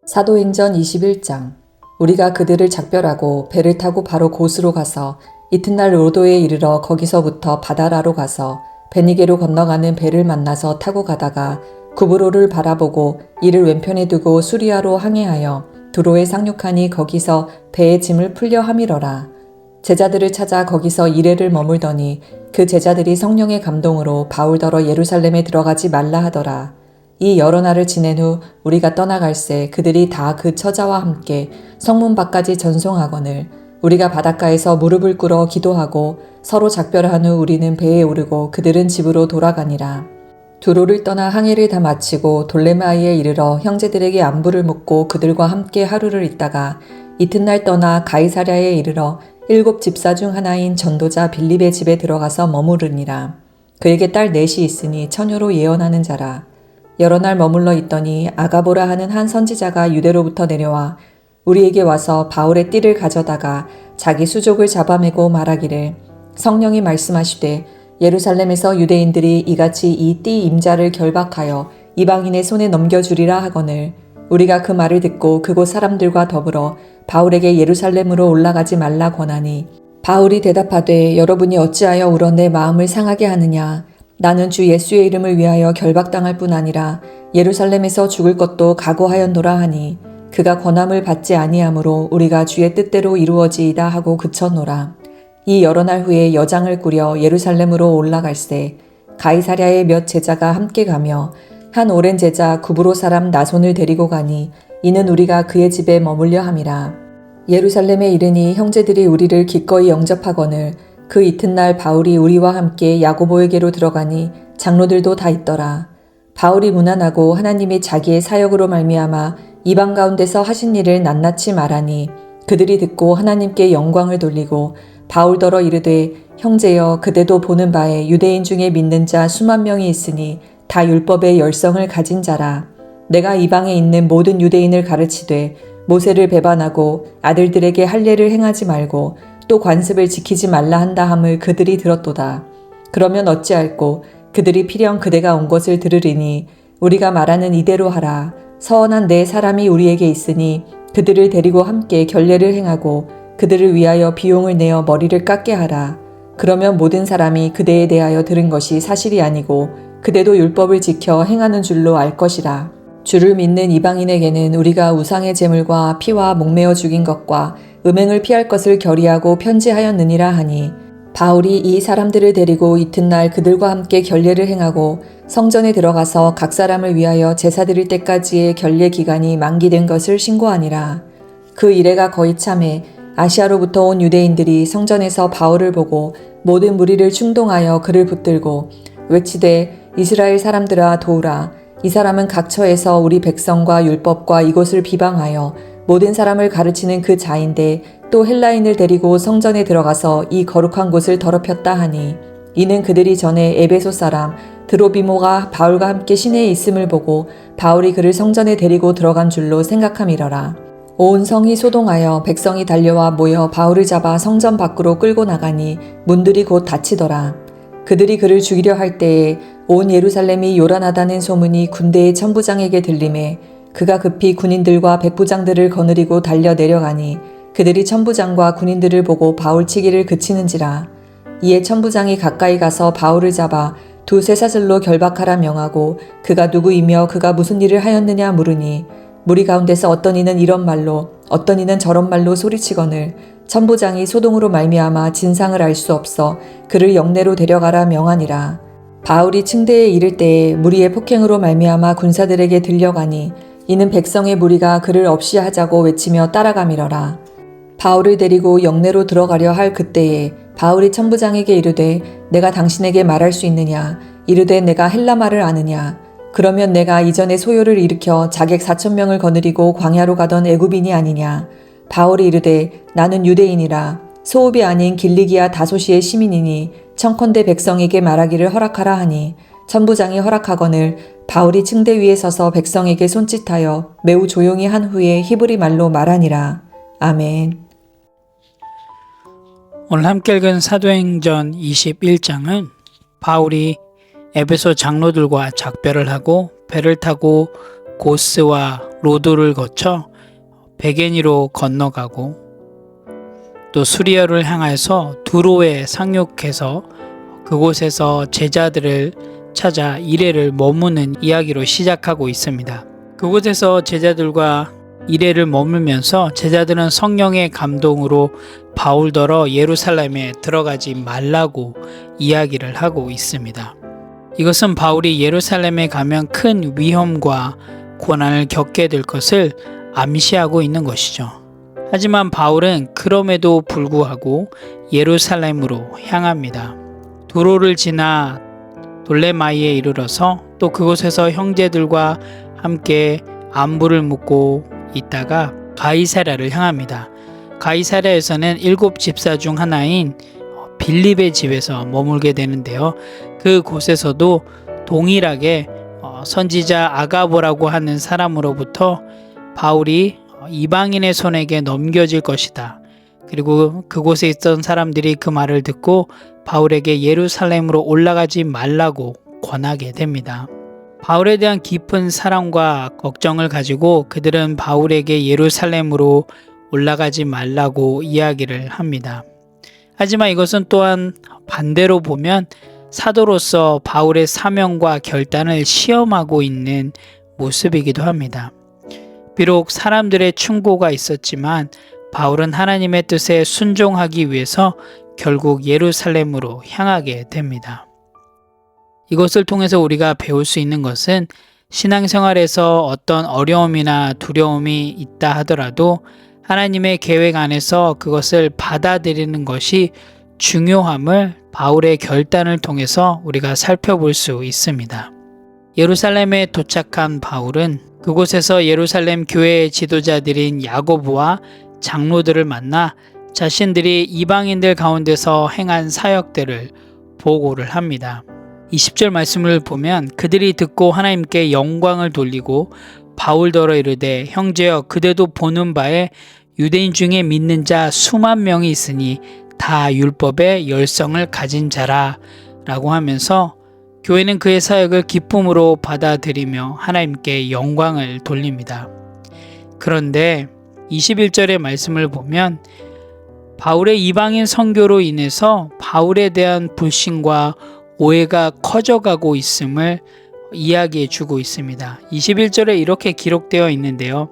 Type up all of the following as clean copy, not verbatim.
사도행전 21장. 우리가 그들을 작별하고 배를 타고 바로 고스로 가서 이튿날 로도에 이르러 거기서부터 바다라로 가서 베니게로 건너가는 배를 만나서 타고 가다가 구브로를 바라보고 이를 왼편에 두고 수리아로 항해하여 두로에 상륙하니 거기서 배의 짐을 풀려 함이러라. 제자들을 찾아 거기서 이레를 머물더니 그 제자들이 성령의 감동으로 바울더러 예루살렘에 들어가지 말라 하더라. 이 여러 날을 지낸 후 우리가 떠나갈새 그들이 다 그 처자와 함께 성문 밖까지 전송하거늘 우리가 바닷가에서 무릎을 꿇어 기도하고 서로 작별한 후 우리는 배에 오르고 그들은 집으로 돌아가니라. 두로를 떠나 항해를 다 마치고 돌레마이에 이르러 형제들에게 안부를 묻고 그들과 함께 하루를 있다가 이튿날 떠나 가이사랴에 이르러 7 집사 중 하나인 전도자 빌립의 집에 들어가서 머무르니라. 그에게 딸 넷이 있으니 처녀로 예언하는 자라. 여러 날 머물러 있더니 아가보라 하는 한 선지자가 유대로부터 내려와 우리에게 와서 바울의 띠를 가져다가 자기 수족을 잡아매고 말하기를 성령이 말씀하시되 예루살렘에서 유대인들이 이같이 이 띠 임자를 결박하여 이방인의 손에 넘겨주리라 하거늘 우리가 그 말을 듣고 그곳 사람들과 더불어 바울에게 예루살렘으로 올라가지 말라 권하니 바울이 대답하되 여러분이 어찌하여 울어 내 마음을 상하게 하느냐. 나는 주 예수의 이름을 위하여 결박당할 뿐 아니라 예루살렘에서 죽을 것도 각오하였노라 하니 그가 권함을 받지 아니하므로 우리가 주의 뜻대로 이루어지이다 하고 그쳤노라. 이 여러 날 후에 여장을 꾸려 예루살렘으로 올라갈새 가이사랴에 몇 제자가 함께 가며 한 오랜 제자 구브로 사람 나손을 데리고 가니 이는 우리가 그의 집에 머물려 함이라. 예루살렘에 이르니 형제들이 우리를 기꺼이 영접하거늘 그 이튿날 바울이 우리와 함께 야고보에게로 들어가니 장로들도 다 있더라. 바울이 문안하고 하나님이 자기의 사역으로 말미암아 이방 가운데서 하신 일을 낱낱이 말하니 그들이 듣고 하나님께 영광을 돌리고 바울더러 이르되 형제여 그대도 보는 바에 유대인 중에 믿는 자 수만 명이 있으니 다 율법의 열성을 가진 자라. 내가 이방에 있는 모든 유대인을 가르치되 모세를 배반하고 아들들에게 할례를 행하지 말고 또 관습을 지키지 말라 한다 함을 그들이 들었도다. 그러면 어찌할꼬 그들이 필연 그대가 온 것을 들으리니 우리가 말하는 이대로 하라. 서원한 네 사람이 우리에게 있으니 그들을 데리고 함께 결례를 행하고 그들을 위하여 비용을 내어 머리를 깎게 하라. 그러면 모든 사람이 그대에 대하여 들은 것이 사실이 아니고 그대도 율법을 지켜 행하는 줄로 알 것이라. 주를 믿는 이방인에게는 우리가 우상의 제물과 피와 목매어 죽인 것과 음행을 피할 것을 결의하고 편지하였느니라 하니 바울이 이 사람들을 데리고 이튿날 그들과 함께 결례를 행하고 성전에 들어가서 각 사람을 위하여 제사 드릴 때까지의 결례 기간이 만기된 것을 신고하니라. 그 이래가 거의 참해 아시아로부터 온 유대인들이 성전에서 바울을 보고 모든 무리를 충동하여 그를 붙들고 외치되 이스라엘 사람들아 도우라. 이 사람은 각처에서 우리 백성과 율법과 이곳을 비방하여 모든 사람을 가르치는 그 자인데 또 헬라인을 데리고 성전에 들어가서 이 거룩한 곳을 더럽혔다 하니 이는 그들이 전에 에베소 사람 드로비모가 바울과 함께 시내에 있음을 보고 바울이 그를 성전에 데리고 들어간 줄로 생각함이러라. 온 성이 소동하여 백성이 달려와 모여 바울을 잡아 성전 밖으로 끌고 나가니 문들이 곧 닫히더라. 그들이 그를 죽이려 할 때에 온 예루살렘이 요란하다는 소문이 군대의 천부장에게 들림에 그가 급히 군인들과 백부장들을 거느리고 달려 내려가니 그들이 천부장과 군인들을 보고 바울 치기를 그치는지라. 이에 천부장이 가까이 가서 바울을 잡아 두 쇠사슬로 결박하라 명하고 그가 누구이며 그가 무슨 일을 하였느냐 물으니 무리 가운데서 어떤 이는 이런 말로 어떤 이는 저런 말로 소리치거늘 천부장이 소동으로 말미암아 진상을 알 수 없어 그를 영내로 데려가라 명하니라. 바울이 층대에 이를 때에 무리의 폭행으로 말미암아 군사들에게 들려가니 이는 백성의 무리가 그를 없이 하자고 외치며 따라가미러라. 바울을 데리고 영내로 들어가려 할 그때에 바울이 천부장에게 이르되 내가 당신에게 말할 수 있느냐. 이르되 내가 헬라말을 아느냐. 그러면 내가 이전에 소요를 일으켜 자객 4,000명을 거느리고 광야로 가던 애굽인이 아니냐. 바울이 이르되 나는 유대인이라 소읍이 아닌 길리기아 다소시의 시민이니 청컨대 백성에게 말하기를 허락하라 하니 천부장이 허락하거늘 바울이 층대 위에 서서 백성에게 손짓하여 매우 조용히 한 후에 히브리 말로 말하니라. 아멘. 오늘 함께 읽은 사도행전 21장은 바울이 에베소 장로들과 작별을 하고 배를 타고 고스와 로도를 거쳐 베게니로 건너가고 또 수리아를 향해서 두로에 상륙해서 그곳에서 제자들을 찾아 이레를 머무는 이야기로 시작하고 있습니다. 그곳에서 제자들과 이레를 머물면서 제자들은 성령의 감동으로 바울더러 예루살렘에 들어가지 말라고 이야기를 하고 있습니다. 이것은 바울이 예루살렘에 가면 큰 위험과 고난을 겪게 될 것을 암시하고 있는 것이죠. 하지만 바울은 그럼에도 불구하고 예루살렘으로 향합니다. 두로를 지나 돌레마이에 이르러서 또 그곳에서 형제들과 함께 안부를 묻고 있다가 가이사랴를 향합니다. 가이사랴에서는 7 집사 중 하나인 빌립의 집에서 머물게 되는데요. 그곳에서도 동일하게 선지자 아가보라고 하는 사람으로부터 바울이 이방인의 손에게 넘겨질 것이다. 그리고 그곳에 있던 사람들이 그 말을 듣고 바울에게 예루살렘으로 올라가지 말라고 권하게 됩니다. 바울에 대한 깊은 사랑과 걱정을 가지고 그들은 바울에게 예루살렘으로 올라가지 말라고 이야기를 합니다. 하지만 이것은 또한 반대로 보면 사도로서 바울의 사명과 결단을 시험하고 있는 모습이기도 합니다. 비록 사람들의 충고가 있었지만 바울은 하나님의 뜻에 순종하기 위해서 결국 예루살렘으로 향하게 됩니다. 이것을 통해서 우리가 배울 수 있는 것은 신앙생활에서 어떤 어려움이나 두려움이 있다 하더라도 하나님의 계획 안에서 그것을 받아들이는 것이 중요함을 바울의 결단을 통해서 우리가 살펴볼 수 있습니다. 예루살렘에 도착한 바울은 그곳에서 예루살렘 교회의 지도자들인 야고보와 장로들을 만나 자신들이 이방인들 가운데서 행한 사역들을 보고를 합니다. 20절 말씀을 보면 그들이 듣고 하나님께 영광을 돌리고 바울더러 이르되 형제여 그대도 보는 바에 유대인 중에 믿는 자 수만 명이 있으니 다 율법의 열성을 가진 자라 라고 하면서 교회는 그의 사역을 기쁨으로 받아들이며 하나님께 영광을 돌립니다. 그런데 21절의 말씀을 보면 바울의 이방인 선교로 인해서 바울에 대한 불신과 오해가 커져가고 있음을 이야기해 주고 있습니다. 21절에 이렇게 기록되어 있는데요.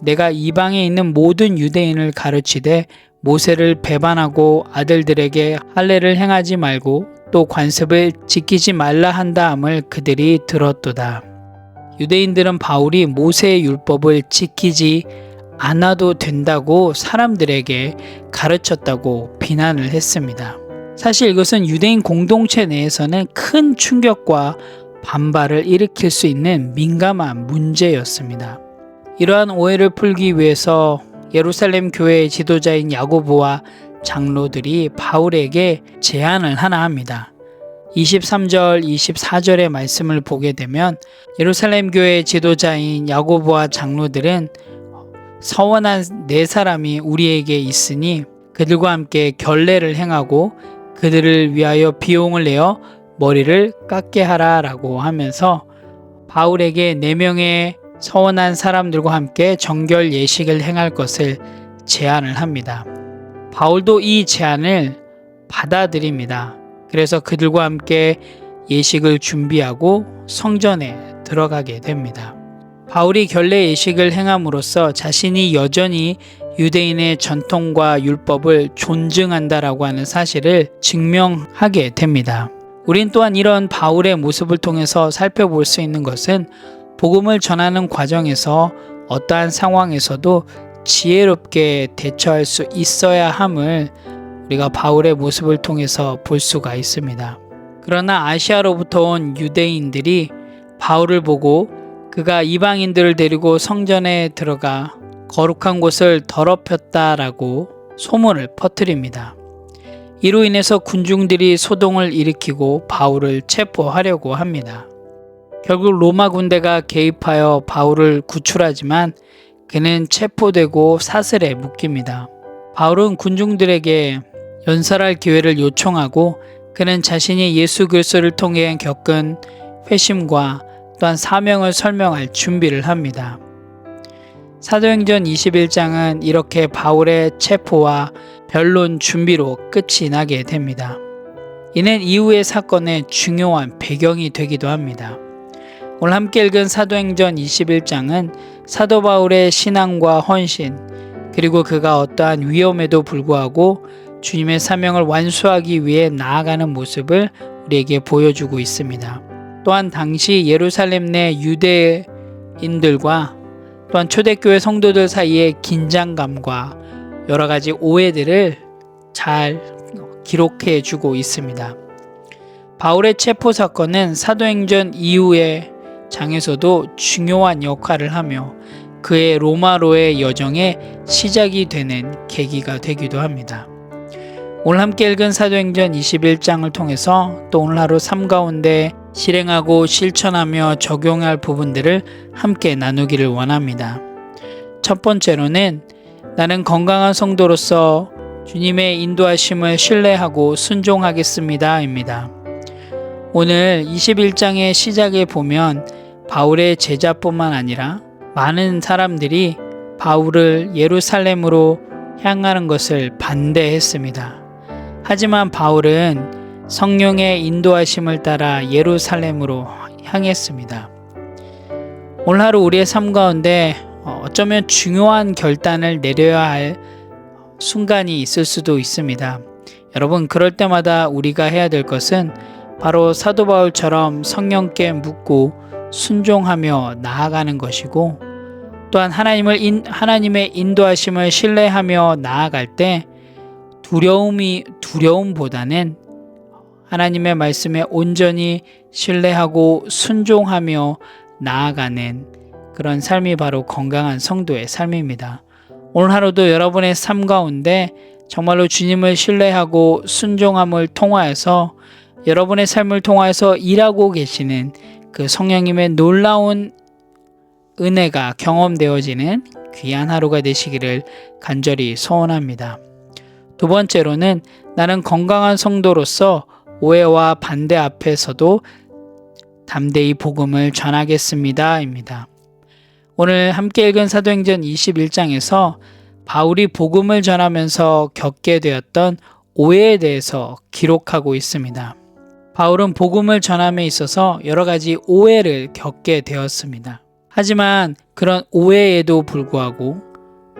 내가 이방에 있는 모든 유대인을 가르치되 모세를 배반하고 아들들에게 할례를 행하지 말고 또 관습을 지키지 말라 한다함을 그들이 들었도다. 유대인들은 바울이 모세의 율법을 지키지 않아도 된다고 사람들에게 가르쳤다고 비난을 했습니다. 사실 이것은 유대인 공동체 내에서는 큰 충격과 반발을 일으킬 수 있는 민감한 문제였습니다. 이러한 오해를 풀기 위해서 예루살렘 교회의 지도자인 야고보와 장로들이 바울에게 제안을 하나 합니다. 23절, 24절의 말씀을 보게 되면 예루살렘 교회의 지도자인 야고보와 장로들은 서원한 4사람이 우리에게 있으니 그들과 함께 결례를 행하고 그들을 위하여 비용을 내어 머리를 깎게 하라 라고 하면서 바울에게 4명의 서원한 사람들과 함께 정결 예식을 행할 것을 제안을 합니다. 바울도 이 제안을 받아들입니다. 그래서 그들과 함께 예식을 준비하고 성전에 들어가게 됩니다. 바울이 결례 예식을 행함으로써 자신이 여전히 유대인의 전통과 율법을 존중한다라고 하는 사실을 증명하게 됩니다. 우린 또한 이런 바울의 모습을 통해서 살펴볼 수 있는 것은 복음을 전하는 과정에서 어떠한 상황에서도 지혜롭게 대처할 수 있어야 함을 우리가 바울의 모습을 통해서 볼 수가 있습니다. 그러나 아시아로부터 온 유대인들이 바울을 보고 그가 이방인들을 데리고 성전에 들어가 거룩한 곳을 더럽혔다라고 소문을 퍼뜨립니다. 이로 인해서 군중들이 소동을 일으키고 바울을 체포하려고 합니다. 결국 로마 군대가 개입하여 바울을 구출하지만 그는 체포되고 사슬에 묶입니다. 바울은 군중들에게 연설할 기회를 요청하고 그는 자신이 예수 그리스도를 통해 겪은 회심과 또한 사명을 설명할 준비를 합니다. 사도행전 21장은 이렇게 바울의 체포와 변론 준비로 끝이 나게 됩니다. 이는 이후의 사건의 중요한 배경이 되기도 합니다. 오늘 함께 읽은 사도행전 21장은 사도 바울의 신앙과 헌신, 그리고 그가 어떠한 위험에도 불구하고 주님의 사명을 완수하기 위해 나아가는 모습을 우리에게 보여주고 있습니다. 또한 당시 예루살렘 내 유대인들과 또한 초대교회 성도들 사이의 긴장감과 여러 가지 오해들을 잘 기록해 주고 있습니다. 바울의 체포 사건은 사도행전 이후의 장에서도 중요한 역할을 하며 그의 로마로의 여정의 시작이 되는 계기가 되기도 합니다. 오늘 함께 읽은 사도행전 21장을 통해서 또 오늘 하루 삶 가운데 실행하고 실천하며 적용할 부분들을 함께 나누기를 원합니다. 첫 번째로는 나는 건강한 성도로서 주님의 인도하심을 신뢰하고 순종하겠습니다 입니다. 오늘 21장의 시작에 보면 바울의 제자뿐만 아니라 많은 사람들이 바울을 예루살렘으로 향하는 것을 반대했습니다. 하지만 바울은 성령의 인도하심을 따라 예루살렘으로 향했습니다. 오늘 하루 우리의 삶 가운데 어쩌면 중요한 결단을 내려야 할 순간이 있을 수도 있습니다. 여러분, 그럴 때마다 우리가 해야 될 것은 바로 사도 바울처럼 성령께 묻고 순종하며 나아가는 것이고, 또한 하나님의 인도하심을 신뢰하며 나아갈 때 두려움보다는 하나님의 말씀에 온전히 신뢰하고 순종하며 나아가는 그런 삶이 바로 건강한 성도의 삶입니다. 오늘 하루도 여러분의 삶 가운데 정말로 주님을 신뢰하고 순종함을 통하여서 여러분의 삶을 통하여서 일하고 계시는 그 성령님의 놀라운 은혜가 경험되어지는 귀한 하루가 되시기를 간절히 소원합니다. 두 번째로는 나는 건강한 성도로서 오해와 반대 앞에서도 담대히 복음을 전하겠습니다 입니다. 오늘 함께 읽은 사도행전 21장에서 바울이 복음을 전하면서 겪게 되었던 오해에 대해서 기록하고 있습니다. 바울은 복음을 전함에 있어서 여러 가지 오해를 겪게 되었습니다. 하지만 그런 오해에도 불구하고,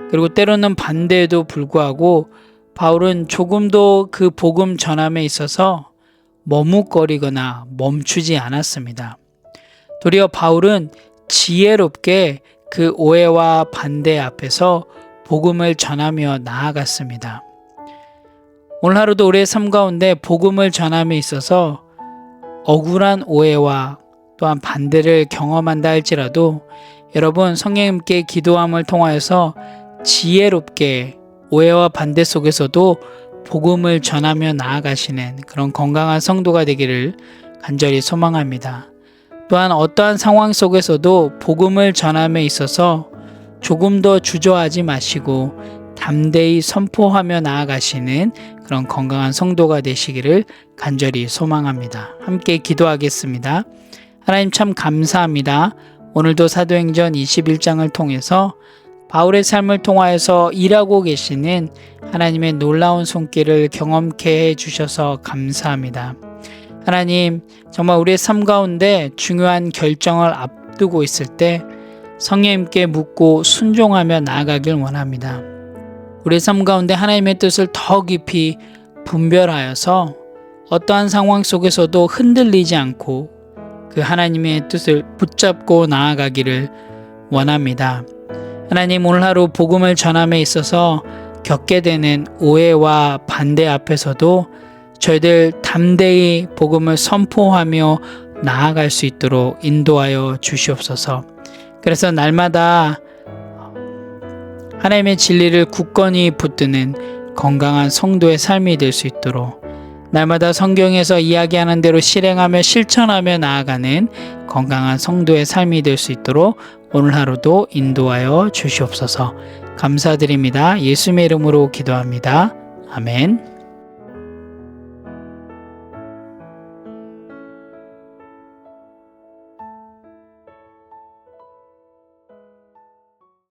그리고 때로는 반대에도 불구하고 바울은 조금도 그 복음 전함에 있어서 머뭇거리거나 멈추지 않았습니다. 도리어 바울은 지혜롭게 그 오해와 반대 앞에서 복음을 전하며 나아갔습니다. 오늘 하루도 우리의 삶 가운데 복음을 전함에 있어서 억울한 오해와 또한 반대를 경험한다 할지라도 여러분, 성령님께 기도함을 통하여서 지혜롭게 오해와 반대 속에서도 복음을 전하며 나아가시는 그런 건강한 성도가 되기를 간절히 소망합니다. 또한 어떠한 상황 속에서도 복음을 전함에 있어서 조금 더 주저하지 마시고 담대히 선포하며 나아가시는 그런 건강한 성도가 되시기를 간절히 소망합니다. 함께 기도하겠습니다. 하나님, 참 감사합니다. 오늘도 사도행전 21장을 통해서 바울의 삶을 통하여서 일하고 계시는 하나님의 놀라운 손길을 경험케 해주셔서 감사합니다. 하나님, 정말 우리의 삶 가운데 중요한 결정을 앞두고 있을 때 성령님께 묻고 순종하며 나아가길 원합니다. 우리의 삶 가운데 하나님의 뜻을 더 깊이 분별하여서 어떠한 상황 속에서도 흔들리지 않고 그 하나님의 뜻을 붙잡고 나아가기를 원합니다. 하나님, 오늘 하루 복음을 전함에 있어서 겪게 되는 오해와 반대 앞에서도 저희들 담대히 복음을 선포하며 나아갈 수 있도록 인도하여 주시옵소서. 그래서 날마다 하나님의 진리를 굳건히 붙드는 건강한 성도의 삶이 될 수 있도록, 날마다 성경에서 이야기하는 대로 실행하며 실천하며 나아가는 건강한 성도의 삶이 될 수 있도록 오늘 하루도 인도하여 주시옵소서. 감사드립니다. 예수님의 이름으로 기도합니다. 아멘.